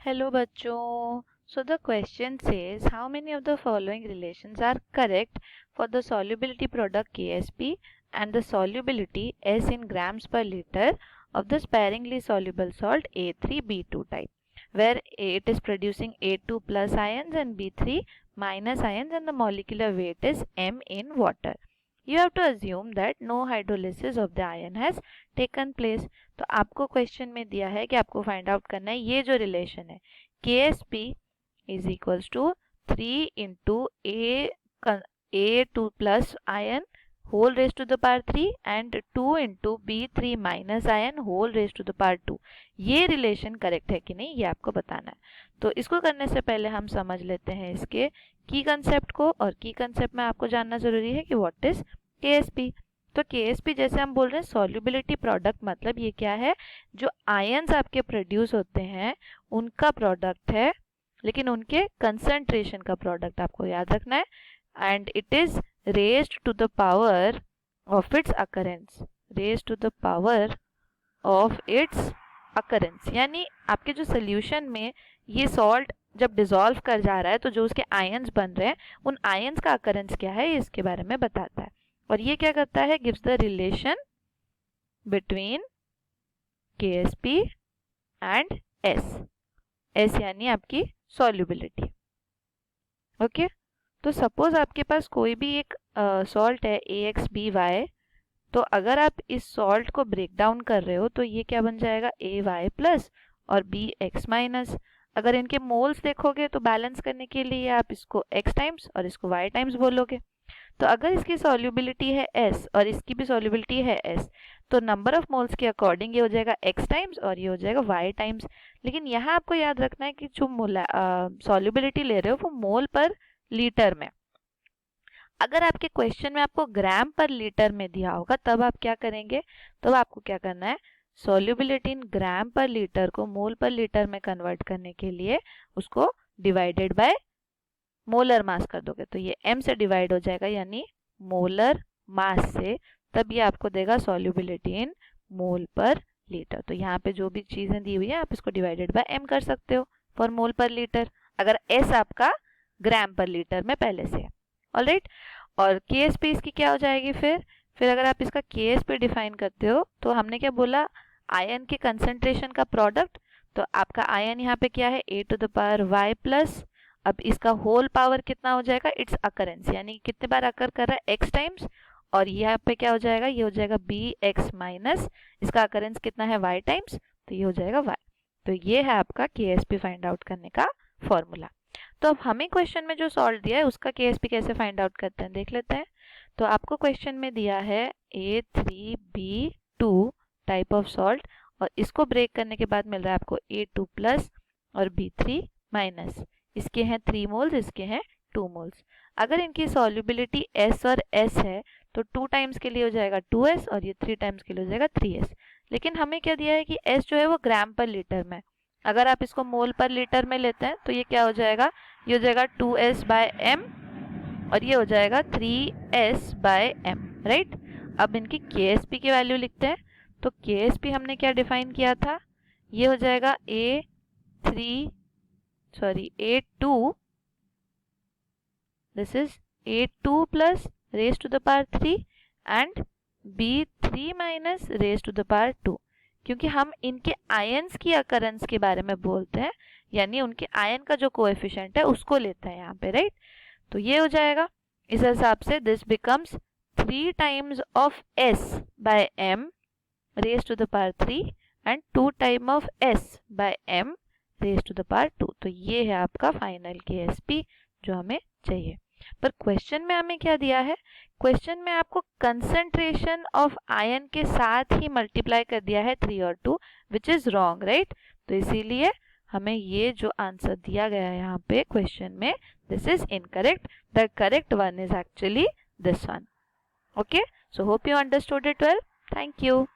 Hello bachcho. So the question says how many of the following relations are correct for the solubility product KSP and the solubility S in grams per liter of the sparingly soluble salt A3B2 type, where it is producing A2 plus ions and B3 minus ions and the molecular weight is M in water. You have to assume that no hydrolysis of the ion has taken place. तो आपको question में दिया है कि आपको find out करना है ये जो रिलेशन है KSP is equals to 3 into A2 plus ion whole raise to the power 3 and 2 into B3 minus ion whole raise to the power 2. ये रिलेशन करेक्ट है कि नहीं ये आपको बताना है. तो इसको करने से पहले हम समझ लेते हैं इसके की कंसेप्ट को, और की कंसेप्ट में आपको जानना जरूरी है कि व्हाट इज KSP. तो KSP जैसे हम बोल रहे हैं सॉल्युबिलिटी प्रोडक्ट, मतलब ये क्या है, जो आयंस आपके प्रोड्यूस होते हैं उनका प्रोडक्ट है, लेकिन उनके कंसंट्रेशन का प्रोडक्ट आपको याद रखना है. And it is raised to the power of its occurrence, raised to the power of its occurrence. यानी आपके जो सोल्यूशन में ये सॉल्ट जब डिसॉल्व कर जा रहा है तो जो उसके आयंस बन रहे हैं उन आयंस का अकरेंस क्या है इसके बारे में बताता है. और ये क्या करता है, gives the relation between KSP and S यानी आपकी सॉल्युबिलिटी. ओके, तो सपोज आपके पास कोई भी एक सॉल्ट है AXBY, तो अगर आप इस सॉल्ट को ब्रेक डाउन कर रहे हो तो ये क्या बन जाएगा AY प्लस और BX माइनस. अगर इनके मोल्स देखोगे तो बैलेंस करने के लिए आप इसको X टाइम्स और इसको Y टाइम्स बोलोगे. तो अगर इसकी सॉल्युबिलिटी है S और इसकी भी सॉल्युबिलिटी है S, तो नंबर ऑफ मोल्स के अकॉर्डिंग ये हो जाएगा X टाइम्स और ये हो जाएगा Y टाइम्स. लेकिन यहाँ आपको याद रखना है कि जो सॉल्युबिलिटी ले रहे हो वो मोल पर लीटर में. अगर आपके क्वेश्चन में आपको ग्राम पर लीटर में दिया होगा तब आप क्या करेंगे, तब आपको क्या करना है, सॉल्युबिलिटी इन ग्राम पर लीटर को मोल पर लीटर में कन्वर्ट करने के लिए उसको डिवाइडेड बाय मोलर मास कर दोगे. तो ये m से डिवाइड हो जाएगा यानी मोलर मास से, तब ये आपको देगा सॉल्युबिलिटी इन मोल पर लीटर. तो यहाँ पे जो भी चीजें दी हुई है आप इसको डिवाइडेड बाय m कर सकते हो फॉर मोल पर लीटर, अगर s आपका ग्राम पर लीटर में पहले से है. ऑलराइट, और KSP इसकी क्या हो जाएगी फिर अगर आप इसका KSP डिफाइन करते हो तो हमने क्या बोला, आयन के कंसंट्रेशन का प्रोडक्ट. तो आपका आयन यहाँ पे क्या है A to the power Y plus, अब इसका होल पावर कितना हो जाएगा, इट्स अकरेंस, यानी कितने बार अकर कर रहा है X टाइम्स, और यहाँ पे क्या हो जाएगा, ये हो जाएगा BX माइनस, इसका अकरेंस कितना है Y टाइम्स, तो ये हो जाएगा Y. तो ये है आपका KSP फाइंड आउट करने का फॉर्मूला. तो अब हमें क्वेश्चन में जो सॉल्ट दिया है उसका KSP कैसे फाइंड आउट करते हैं देख लेते हैं. तो आपको क्वेश्चन में दिया है A3B2 टाइप ऑफ सॉल्ट, और इसको ब्रेक करने के बाद मिल रहा है आपको A2 प्लस और B3 माइनस. इसके हैं 3 मोल्स, इसके हैं 2 मोल्स. अगर इनकी सॉल्युबिलिटी S और S है तो 2 टाइम्स के लिए हो जाएगा 2S और ये 3 टाइम्स के लिए हो जाएगा 3S. लेकिन हमें क्या दिया है कि S जो है वो ग्राम पर लीटर में, अगर आप इसको मोल पर लीटर में लेते हैं तो ये क्या हो जाएगा, ये हो जाएगा 2S बाय M और ये हो जाएगा 3S बाय M. राइट, अब इनकी KSP की वैल्यू लिखते हैं. तो KSP हमने क्या डिफाइन किया था, ये हो जाएगा A2, this is A2 plus raise to the power 3 and B3 minus raise to the power 2, क्योंकि हम इनके आयंस की अकरेंस के बारे में बोलते हैं, यानी उनके आयन का जो कोएफिशिएंट है उसको लेते हैं यहाँ पे. राइट, तो ये हो जाएगा इस हिसाब से this becomes 3 times of S by M raise to the power 3 and 2 time of S by M raise to the power 2. तो ये है आपका फाइनल KSP जो हमें चाहिए. पर क्वेश्चन में हमें क्या दिया है, क्वेश्चन में आपको कंसंट्रेशन ऑफ आयन के साथ ही मल्टीप्लाई कर दिया है 3 और 2, विच इज रॉन्ग. राइट, तो इसीलिए हमें ये जो आंसर दिया गया है यहाँ पे क्वेश्चन में, this is incorrect. The correct one is actually this one. Okay, so hope you understood it well. Thank you.